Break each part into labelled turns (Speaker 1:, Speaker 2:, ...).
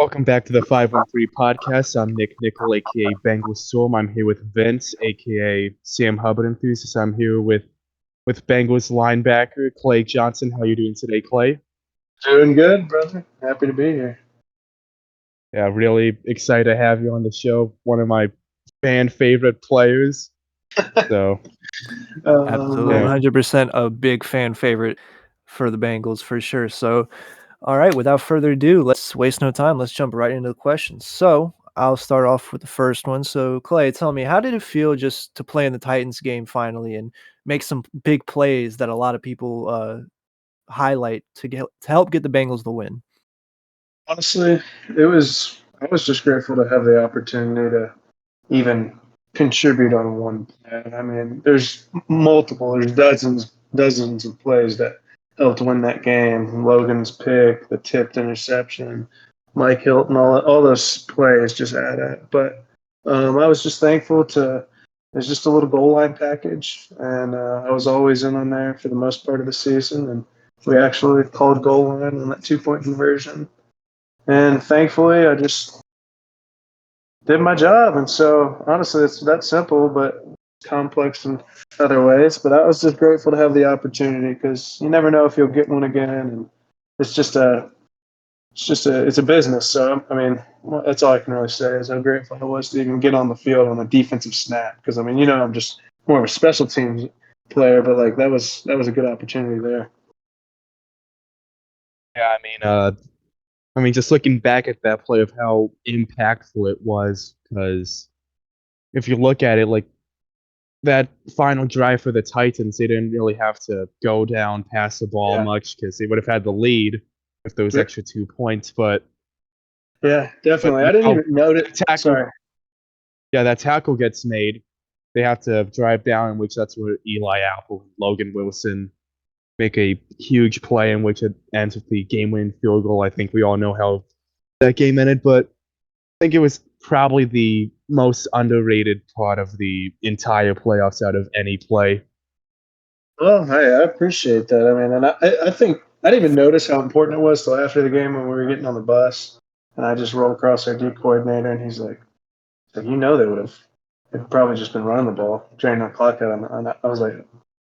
Speaker 1: Welcome back to the 513 podcast. I'm Nick Nickel, aka Bengal Storm. I'm here with Vince, aka Sam Hubbard Enthusiast. I'm here with Bengals linebacker Clay Johnston. How you doing today, Clay?
Speaker 2: Doing good, brother. Happy to be here.
Speaker 1: Yeah, really excited to have you on the show. One of my fan favorite players. So
Speaker 3: Absolutely,
Speaker 1: yeah,
Speaker 2: Man.
Speaker 3: 100% a big fan favorite for the Bengals for sure. So, all right, without further ado, let's waste no time. Let's jump right into the questions. So, I'll start off with the first one. So, Clay, tell me, how did it feel just to play in the Titans game finally and make some big plays that a lot of people highlight to help get the Bengals the win?
Speaker 2: Honestly, I was just grateful to have the opportunity to even contribute on one play. I mean, there's dozens of plays that helped win that game. Logan's pick, the tipped interception, Mike Hilton, all those plays just add up. But I was just thankful to. It's just a little goal line package, and I was always in on there for the most part of the season. And we actually called goal line on that 2 point conversion. And thankfully, I just did my job. And so, honestly, it's that simple, but complex in other ways. But I was just grateful to have the opportunity because you never know if you'll get one again. And it's it's a business. So, I mean, that's all I can really say is how grateful I was to even get on the field on a defensive snap. Because, I mean, I'm just more of a special teams player, but like that was a good opportunity there.
Speaker 1: yeah. I mean, just looking back at that play of how impactful it was, because if you look at it, like that final drive for the Titans, they didn't really have to go down, pass the ball
Speaker 2: Yeah.
Speaker 1: much because they would have had the lead with those
Speaker 2: Yeah.
Speaker 1: extra 2 points. But
Speaker 2: Yeah, definitely.
Speaker 1: you
Speaker 2: I didn't
Speaker 1: know,
Speaker 2: even notice.
Speaker 1: tackle,
Speaker 2: Sorry.
Speaker 1: yeah, that tackle gets made. They have to drive down, in which that's where Eli Apple and Logan Wilson make a huge play, in which it ends with the game-winning field goal. I think we all know how that game ended, but I think it was probably the most underrated part of the entire playoffs out of any play.
Speaker 2: Well, hey, I appreciate that. I mean, and I think I didn't even notice how important it was till after the game when we were getting on the bus, and I just rolled across our D coordinator, and he's like, they would have, they've probably just been running the ball, draining the clock out. And I was like,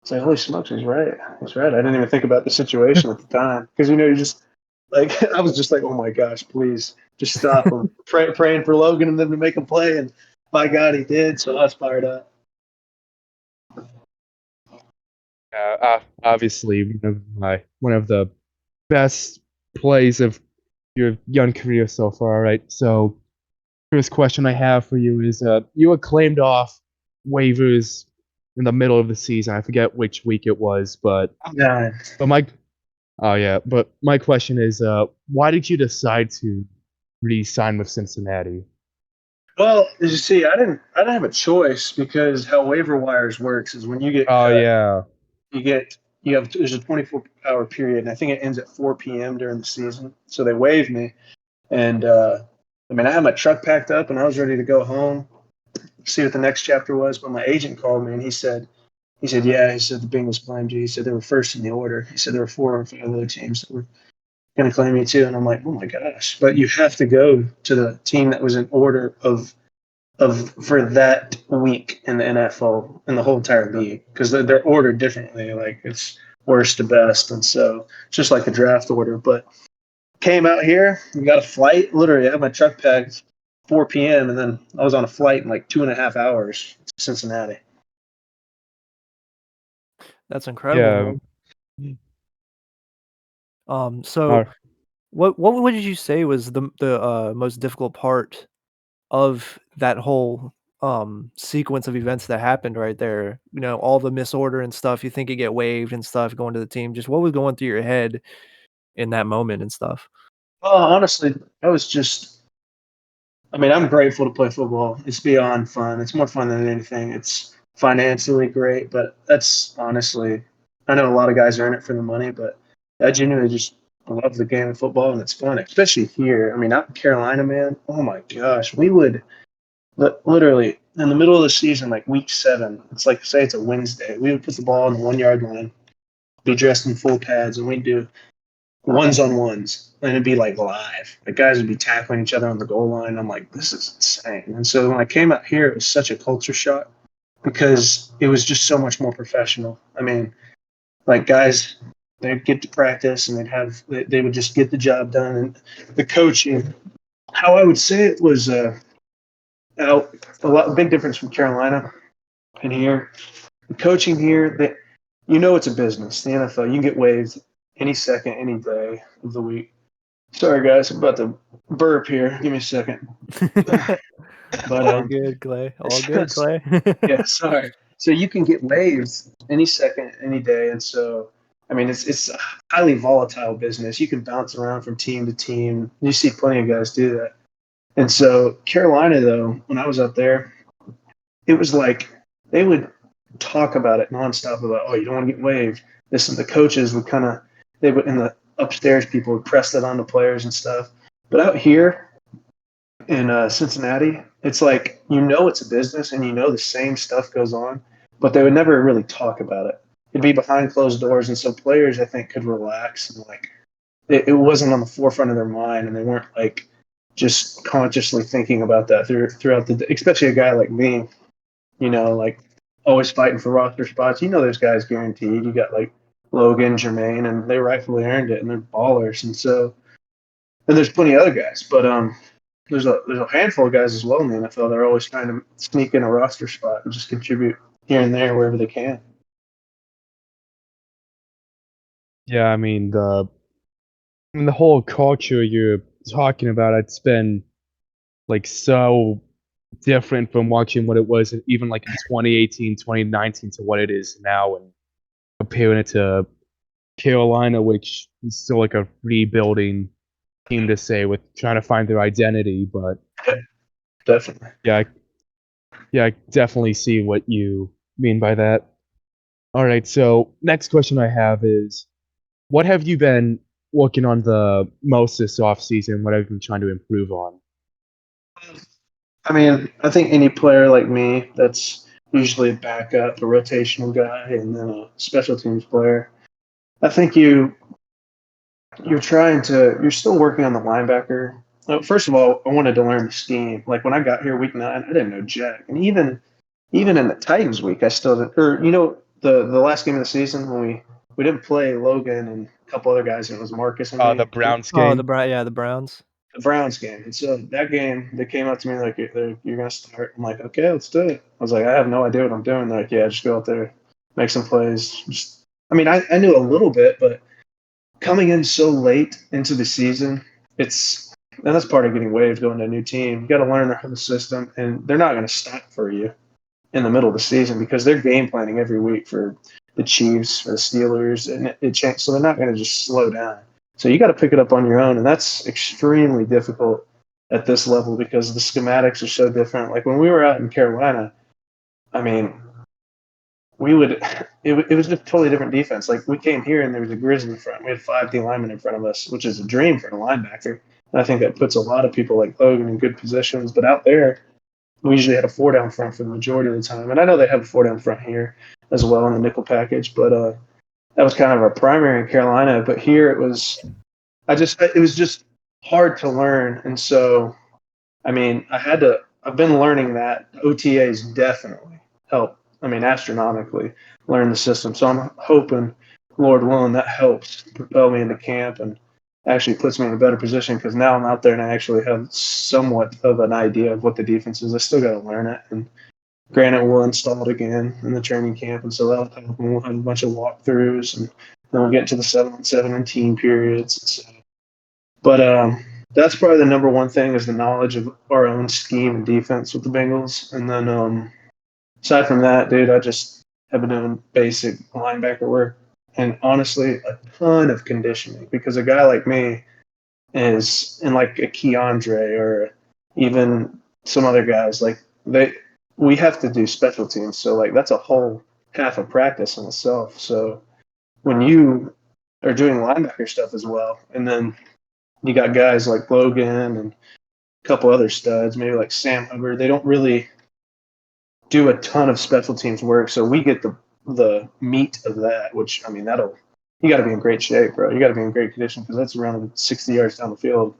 Speaker 2: holy smokes, he's right. He's right. I didn't even think about the situation at the time because you just like I was just like, oh my gosh, please just stop him. Praying for Logan and them to make a play, and by God, he did. So I was fired up.
Speaker 1: Obviously, one of the best plays of your young career so far. Right. So, first question I have for you is: you were claimed off waivers in the middle of the season. I forget which week it was, but
Speaker 2: Yeah.
Speaker 1: but my oh yeah, but my question is: why did you decide to re-sign with Cincinnati?
Speaker 2: Well, as you see, I didn't have a choice because how waiver wires works is when you get
Speaker 1: Oh
Speaker 2: cut,
Speaker 1: yeah,
Speaker 2: there's a 24-hour period, and I think it ends at 4 p.m. during the season. So they waived me, and I mean I had my truck packed up and I was ready to go home, see what the next chapter was. But my agent called me and he said the Bengals claimed you. He said they were first in the order. He said there were 4 or 5 other teams that were going to claim you too, and I'm like, oh my gosh! But you have to go to the team that was in order of for that week in the NFL in the whole entire league because they're ordered differently. Like it's worst to best, and so it's just like a draft order. But came out here, we got a flight. Literally, I had my truck packed 4 p.m. and then I was on a flight in like 2.5 hours to Cincinnati.
Speaker 3: That's incredible,
Speaker 1: yeah.
Speaker 3: man.
Speaker 1: Uh,
Speaker 3: So what would you say was the most difficult part of that whole sequence of events that happened right there? All the misorder and stuff. You think it get waived and stuff going to the team. Just what was going through your head in that moment and stuff?
Speaker 2: Well, honestly, I was just. I mean, I'm grateful to play football. It's beyond fun. It's more fun than anything. It's financially great, but that's honestly, I know a lot of guys are in it for the money, but I genuinely just love the game of football and it's fun, especially here. I mean, out in Carolina, man. Oh my gosh, we would literally in the middle of the season, like week 7. It's like say it's a Wednesday. We would put the ball on the 1 yard line, be dressed in full pads, and we'd do ones on ones, and it'd be like live. Like guys would be tackling each other on the goal line. I'm like, this is insane. And so when I came out here, it was such a culture shock because it was just so much more professional. I mean, like guys, they'd get to practice and they would just get the job done. And the coaching, how I would say it was a big difference from Carolina and here. The coaching here, it's a business. The NFL, you can get waived any second, any day of the week. Sorry, guys, I'm about to burp here. Give me a second. But
Speaker 3: All good, Clay. All good, Clay.
Speaker 2: yeah, sorry. So you can get waived any second, any day, and so I mean it's a highly volatile business. You can bounce around from team to team. You see plenty of guys do that. And so Carolina, though, when I was up there, it was like they would talk about it nonstop about, oh, you don't want to get waived. This and the coaches would and the upstairs people would press that on the players and stuff. But out here in Cincinnati, it's like, it's a business and the same stuff goes on, but they would never really talk about it. It'd be behind closed doors. And so players, I think, could relax and like it wasn't on the forefront of their mind, and they weren't like just consciously thinking about that throughout the day, especially a guy like me, like always fighting for roster spots. There's guys guaranteed. You got like Logan, Jermaine, and they rightfully earned it, and they're ballers. And so, and there's plenty of other guys, but there's a handful of guys as well in the NFL that are always trying to sneak in a roster spot and just contribute here and there wherever they can.
Speaker 1: Yeah, I mean the whole culture you're talking about, it's been like so different from watching what it was even like in 2018, 2019 to what it is now, and comparing it to Carolina, which is still like a rebuilding team to say, with trying to find their identity. But
Speaker 2: Definitely.
Speaker 1: yeah, I definitely see what you mean by that. All right, so next question I have is, what have you been working on the most this off season? What have you been trying to improve on?
Speaker 2: I mean, I think any player like me that's usually a backup, a rotational guy, and then a special teams player, I think you're still working on the linebacker. First of all, I wanted to learn the scheme. Like when I got here week 9, I didn't know jack. And even in the Titans week, I still didn't. Or the last game of the season when we didn't play Logan and a couple other guys, and it was Marcus and me.
Speaker 1: The Browns
Speaker 3: Oh,
Speaker 1: game.
Speaker 3: the Browns.
Speaker 2: The Browns game. And so that game, they came up to me like, you're going to start. I'm like, okay, let's do it. I was like, I have no idea what I'm doing. They're like, yeah, just go out there, make some plays. I knew a little bit, but coming in so late into the season, and that's part of getting waived, going to a new team. You got to learn the system, and they're not going to stop for you in the middle of the season because they're game planning every week for the Chiefs, for the Steelers, and it changed. So they're not going to just slow down. So you got to pick it up on your own, and that's extremely difficult at this level because the schematics are so different. Like when we were out in Carolina, I mean, it was just a totally different defense. Like we came here and there was a Grizzly front. We had 5 D linemen in front of us, which is a dream for a linebacker. And I think that puts a lot of people like Logan in good positions. But out there, we usually had a 4 down front for the majority of the time. And I know they have a 4 down front here as well in the nickel package, but that was kind of our primary in Carolina. But here it was just hard to learn. And so, I mean, I've been learning that OTAs definitely help. I mean, astronomically learn the system. So I'm hoping, Lord willing, that helps propel me into camp and actually puts me in a better position because now I'm out there and I actually have somewhat of an idea of what the defense is. I still got to learn it. And granted, we'll install it again in the training camp. And so that'll help. And we'll have a bunch of walkthroughs. And then we'll get into the 7-on-7 and team periods. And so, but that's probably the number one thing is the knowledge of our own scheme and defense with the Bengals. And then aside from that, dude, I just have been doing basic linebacker work and honestly a ton of conditioning because a guy like me is in like a Keandre or even some other guys like we have to do special teams. So like that's a whole half of practice in itself. So when you are doing linebacker stuff as well, and then you got guys like Logan and a couple other studs, maybe like Sam Hubbard, they don't really do a ton of special teams work. So we get the meat of that, which I mean that'll you got to be in great shape, bro. You got to be in great condition because that's around 60 yards down the field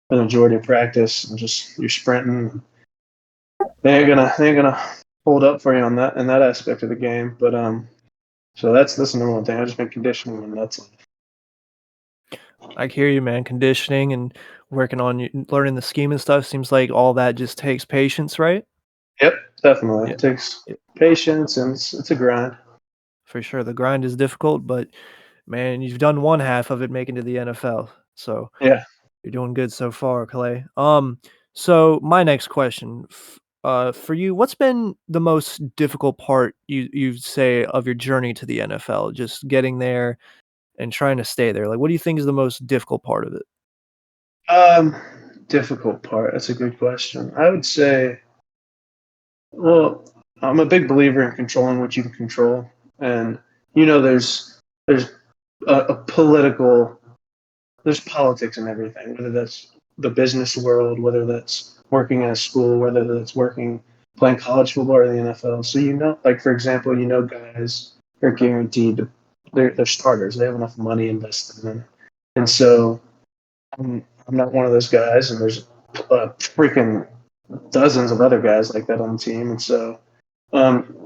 Speaker 2: for the majority of practice, and just you're sprinting. They ain't gonna hold up for you on that in that aspect of the game. But so that's the number one thing. I've just been conditioning, and that's
Speaker 3: I hear you, man. Conditioning and working on learning the scheme and stuff seems like all that just takes patience, right?
Speaker 2: yep, definitely.
Speaker 3: Yeah,
Speaker 2: It takes
Speaker 3: yeah,
Speaker 2: patience, and it's a grind.
Speaker 3: for sure. The grind is difficult, but man, you've done one half of it making to the NFL. So
Speaker 2: Yeah.
Speaker 3: you're doing good so far, Clay. So my next question, for you, what's been the most difficult part you say of your journey to the NFL? Just getting there and trying to stay there. Like, what do you think is the most difficult part of it?
Speaker 2: Um, Difficult part. That's a good question. I would say, well, I'm a big believer in controlling what you can control, and there's a political, there's politics in everything. Whether that's the business world, whether that's working at a school, whether that's working playing college football or the NFL. So like for example, guys are guaranteed to, they're starters. They have enough money invested in them, and so I'm not one of those guys, and there's freaking dozens of other guys like that on the team, and so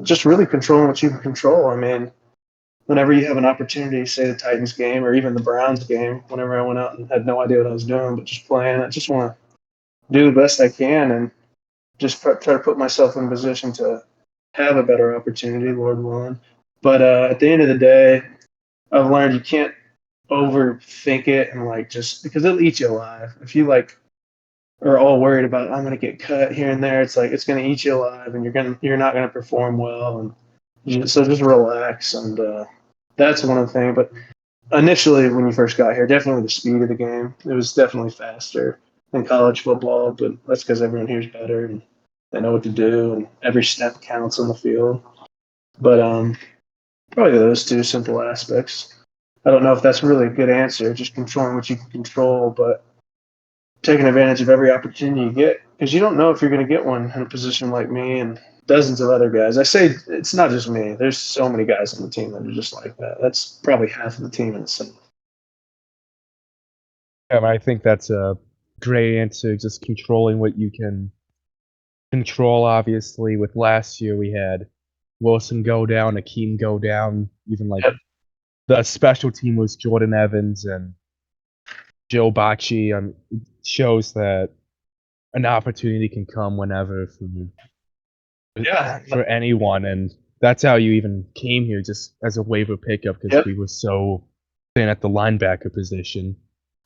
Speaker 2: just really controlling what you can control. I mean, whenever you have an opportunity, say the Titans game or even the Browns game, whenever I went out and had no idea what I was doing, but just playing, I just want to do the best I can and just try to put myself in a position to have a better opportunity, Lord willing. But at the end of the day, I've learned you can't overthink it and like just because it'll eat you alive. If you like are all worried about I'm going to get cut here and there, it's like it's going to eat you alive, and you're not going to perform well. And so just relax, and that's one of the things. But initially, when you first got here, definitely the speed of the game. It was definitely faster than college football, but that's because everyone here's better and they know what to do, and every step counts on the field. But probably those two simple aspects. I don't know if that's really a good answer, just controlling what you can control, but taking advantage of every opportunity you get because you don't know if you're going to get one in a position like me and dozens of other guys. I say it's not just me. There's so many guys on the team that are just like that. That's probably half of the team in itself.
Speaker 1: I think that's a great answer. Just controlling what you can control. Obviously, with last year we had Wilson go down, Akeem go down. Even like
Speaker 2: Yep.
Speaker 1: the special team was Jordan Evans and Joe Bacci. It shows that an opportunity can come whenever
Speaker 2: Yeah.
Speaker 1: for anyone, and that's how you even came here, just as a waiver pickup because
Speaker 2: Yep.
Speaker 1: we were so thin at the linebacker position.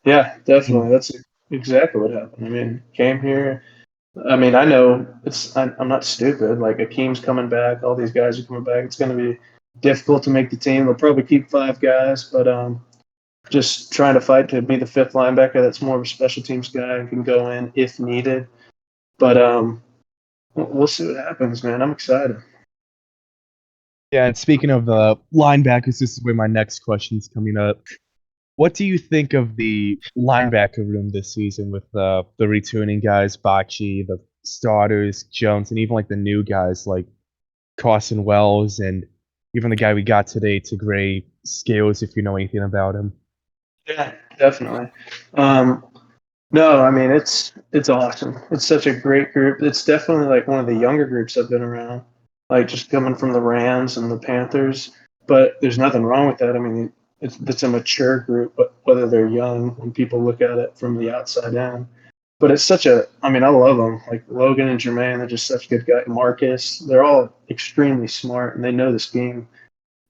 Speaker 2: Yeah, definitely. That's exactly what happened. I mean, came here. I mean, I know I'm not stupid. Like Akeem's coming back. All these guys are coming back. It's going to be difficult to make the team. They'll probably keep 5 guys, but just trying to fight to be the 5th linebacker. That's more of a special teams guy and can go in if needed. But we'll see what happens, man. I'm excited.
Speaker 1: Yeah, and speaking of linebackers, this is where my next question is coming up. What do you think of the linebacker room this season with the returning guys, Bacci, the starters, Jones, and even like the new guys like Carson Wells and even the guy we got today, Gray Scales, if you know anything about him?
Speaker 2: Yeah, definitely. Um, no, I mean it's awesome. It's such a great group. It's definitely like one of the younger groups I've been around, like just coming from the Rams and the Panthers. But there's nothing wrong with that. I mean, it's a mature group, but whether they're young, when people look at it from the outside in. But it's such a. I mean, I love them. Like Logan and Jermaine, they're just such good guys. Marcus, they're all extremely smart and they know the scheme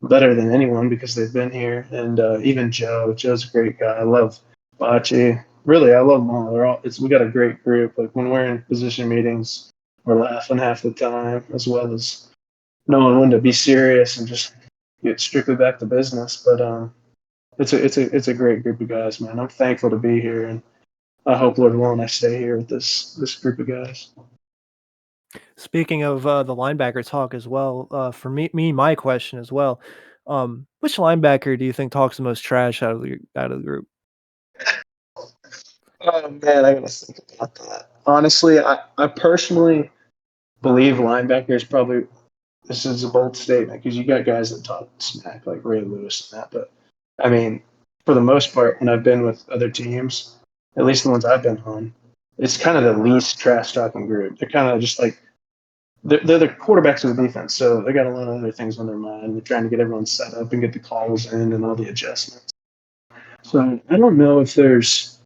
Speaker 2: better than anyone because they've been here. And even Joe, Joe's a great guy. I love Bocce. Really, I love them all. We got a great group. Like when we're in position meetings, we're laughing half the time, as well as knowing when to be serious and just get strictly back to business. But it's a great group of guys, man. I'm thankful to be here, and I hope Lord willing I stay here with this group of guys.
Speaker 3: Speaking of the linebacker talk as well, for my question as well, which linebacker do you think talks the most trash out of the group?
Speaker 2: Oh man, I gotta think about that. Honestly, I personally believe linebackers probably this is a bold statement because you got guys that talk smack like Ray Lewis and that, but I mean, for the most part, when I've been with other teams, at least the ones I've been on, it's kind of the least trash talking group. They're kind of just like they're the quarterbacks of the defense, so they got a lot of other things on their mind. They're trying to get everyone set up and get the calls in and all the adjustments. So I don't know if there's.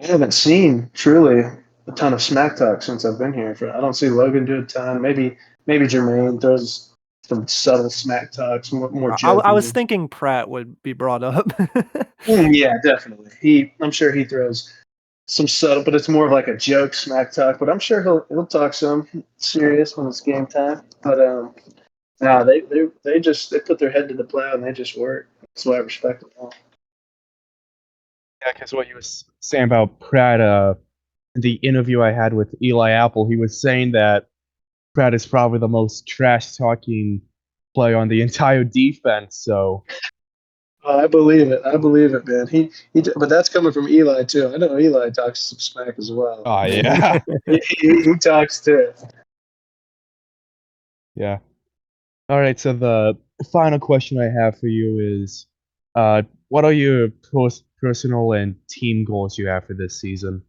Speaker 2: I haven't seen truly a ton of smack talk since I've been here. I don't see Logan do a ton. Maybe Jermaine throws some subtle smack talks, more
Speaker 3: I was
Speaker 2: joking.
Speaker 3: thinking Pratt would be brought up.
Speaker 2: Yeah, definitely. I'm sure he throws some subtle, but it's more of like a joke smack talk. But I'm sure he'll talk some serious when it's game time. But nah, they put their head to the plow and they just work. That's why I respect them all.
Speaker 1: Yeah, because what you were saying about Pratt, the interview I had with Eli Apple, he was saying that Pratt is probably the most trash talking player on the entire defense. So
Speaker 2: Oh, I believe it. I believe it, man. But that's coming from Eli too. I know Eli talks some smack as well.
Speaker 1: oh yeah.
Speaker 2: He talks too.
Speaker 1: Yeah. All right, so the final question I have for you is what are your personal and team goals you have for this season?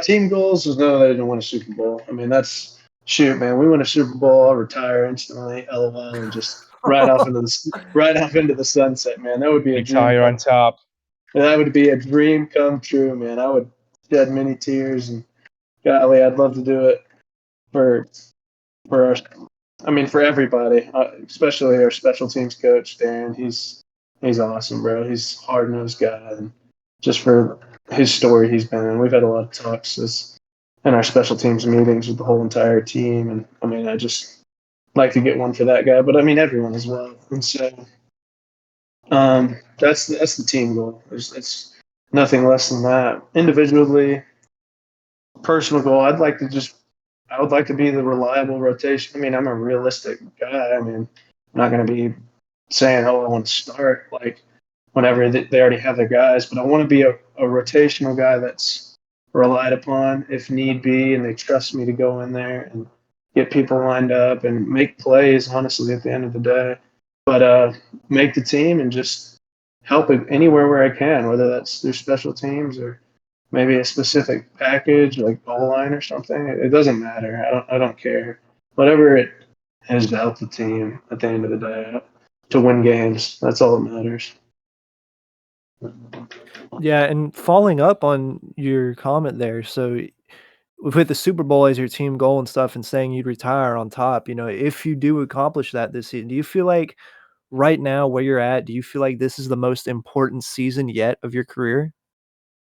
Speaker 2: Team goals is no, they didn't win a Super Bowl. I mean, that's shoot, man. We win a Super Bowl, I'll retire instantly, LOL, and just right off into the sunset, man. That would be a dream
Speaker 1: Retire on
Speaker 2: come.
Speaker 1: top.
Speaker 2: That would be a dream come true, man. I would shed many tears, and golly, I'd love to do it for our. I mean, for everybody, especially our special teams coach Darren. He's awesome, bro. He's a hard nosed guy, and just for his story he's been in, we've had a lot of talks in our special teams meetings with the whole entire team, and I mean, I just like to get one for that guy, but I mean everyone as well, and so that's the team goal. It's nothing less than that. Individually, personal goal, I would like to be the reliable rotation. I mean, I'm a realistic guy. I mean, I'm not going to be saying, oh, I want to start like whenever they already have their guys, but I want to be a rotational guy that's relied upon if need be, and they trust me to go in there and get people lined up and make plays, honestly, at the end of the day. But make the team and just help it anywhere where I can, whether that's through special teams or maybe a specific package like goal line or something. It doesn't matter. I don't care. Whatever it is to help the team at the end of the day to win games. That's all that matters.
Speaker 3: Yeah, and following up on your comment there, so with the Super Bowl as your team goal and stuff and saying you'd retire on top, if you do accomplish that this season, do you feel like right now where you're at, do you feel like this is the most important season yet of your career?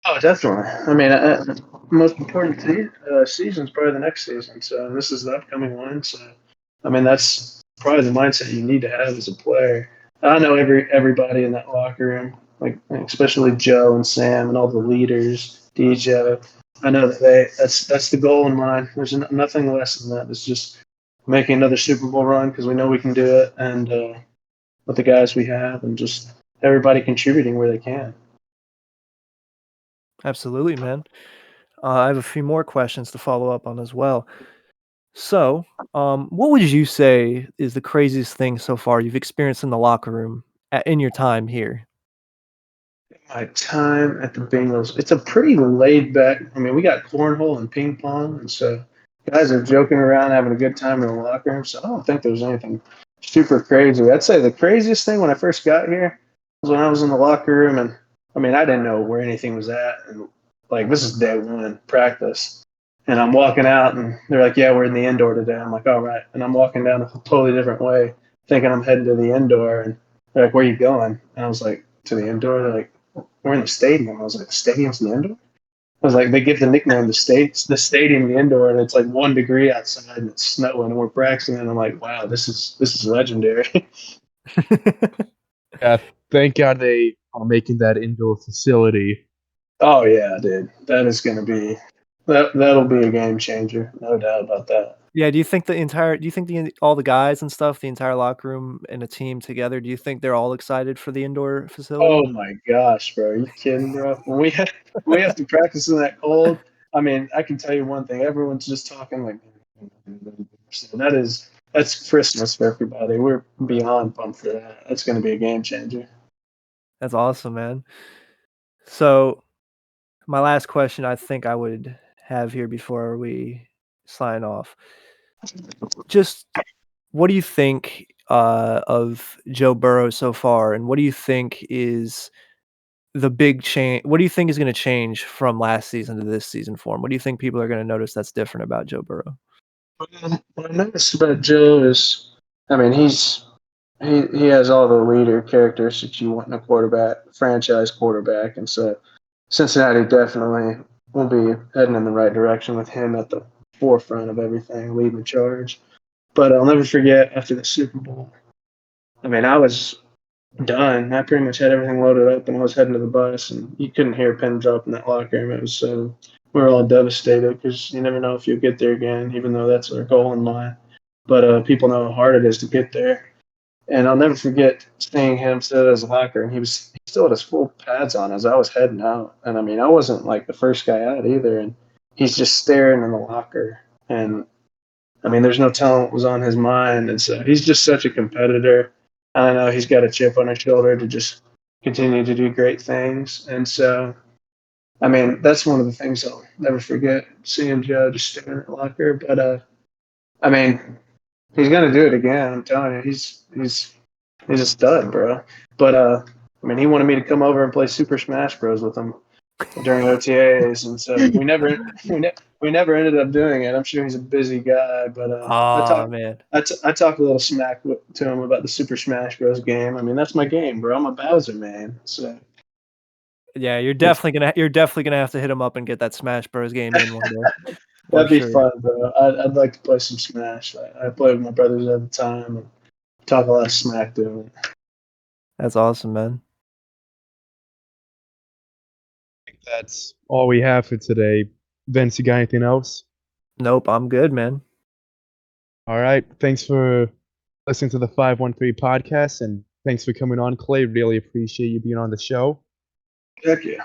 Speaker 2: Oh, definitely. I mean, most important season is probably the next season. So this is the upcoming one. So, I mean, that's probably the mindset you need to have as a player. I know everybody in that locker room, like especially Joe and Sam and all the leaders, DJ. I know that that's the goal in mind. There's nothing less than that. It's just making another Super Bowl run because we know we can do it, and with the guys we have, and just everybody contributing where they can.
Speaker 3: Absolutely, man. I have a few more questions to follow up on as well. So, what would you say is the craziest thing so far you've experienced in the locker room in your time here?
Speaker 2: My time at the Bengals, it's a pretty laid back. I mean, we got cornhole and ping pong, and so guys are joking around, having a good time in the locker room. So I don't think there's anything super crazy. I'd say the craziest thing when I first got here was when I was in the locker room, and I mean, I didn't know where anything was at, and like this is day one practice, and I'm walking out, and they're like, "Yeah, we're in the indoor today." I'm like, "All right," and I'm walking down a totally different way, thinking I'm heading to the indoor, and they're like, "Where are you going?" And I was like, "To the indoor." They're like, we're in the stadium. I was like, the stadium's the indoor? I was like, they give the nickname the stadium the indoor, and it's like 1 degree outside and it's snowing and we're practicing. And I'm like, wow, this is legendary.
Speaker 1: Yeah, thank God they are making that indoor facility.
Speaker 2: Oh yeah, dude, that'll be a game changer, no doubt about that.
Speaker 3: Yeah, do you think all the guys and stuff, the entire locker room and a team together, do you think they're all excited for the indoor
Speaker 2: Oh
Speaker 3: facility?
Speaker 2: my gosh, bro, are you kidding, bro? When we have to practice in that cold, I mean, I can tell you one thing. Everyone's just talking like so that's Christmas for everybody. We're beyond pumped for that. That's going to be a game changer.
Speaker 3: That's awesome, man. So my last question I think I would have here before we sign off. Just what do you think of Joe Burrow so far, and what do you think is the big change? What do you think is going to change from last season to this season for him? What do you think people are going to notice that's different about Joe Burrow?
Speaker 2: What I noticed about Joe is, I mean, he has all the leader characteristics you want in a quarterback, franchise quarterback, and so Cincinnati definitely will be heading in the right direction with him at the forefront of everything, leading the charge. But I'll never forget after the Super Bowl. I mean, I was done. I pretty much had everything loaded up, and I was heading to the bus, and you couldn't hear a pin drop in that locker room. It was so we were all devastated because you never know if you'll get there again, even though that's our goal in mind. But people know how hard it is to get there. And I'll never forget seeing him sit at his locker, and he still had his full pads on as I was heading out. And I mean, I wasn't like the first guy out either, and he's just staring in the locker. And I mean, there's no telling what was on his mind, and so he's just such a competitor. I know he's got a chip on his shoulder to just continue to do great things, and so I mean, that's one of the things I'll never forget seeing Joe just staring at the locker. But I mean, he's gonna do it again. I'm telling you, he's a stud, bro. But I mean, he wanted me to come over and play Super Smash Bros with him during OTAs, and so we never ended up doing it. I'm sure he's a busy guy, but
Speaker 3: Oh man.
Speaker 2: I talk a little smack to him about the Super Smash Bros game. I mean, that's my game, bro. I'm a Bowser man. So
Speaker 3: Yeah, you're definitely gonna have to hit him up and get that Smash Bros game in one day. For
Speaker 2: that'd be
Speaker 3: sure.
Speaker 2: fun, bro. I'd like to play some Smash. I play with my brothers at the time and talk a lot of smack to him.
Speaker 3: That's awesome, man.
Speaker 1: I think that's all we have for today. Vince, you got anything else?
Speaker 3: Nope, I'm good, man.
Speaker 1: All right. Thanks for listening to the 513 podcast, and thanks for coming on, Clay. Really appreciate you being on the show.
Speaker 2: Heck yeah.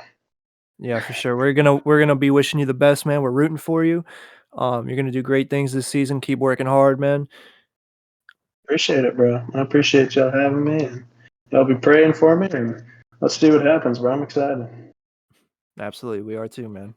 Speaker 3: Yeah, for sure. We're gonna be wishing you the best, man. We're rooting for you. You're gonna do great things this season. Keep working hard, man.
Speaker 2: Appreciate it, bro. I appreciate y'all having me, and y'all be praying for me, and let's see what happens, bro. I'm excited.
Speaker 3: Absolutely, we are too, man.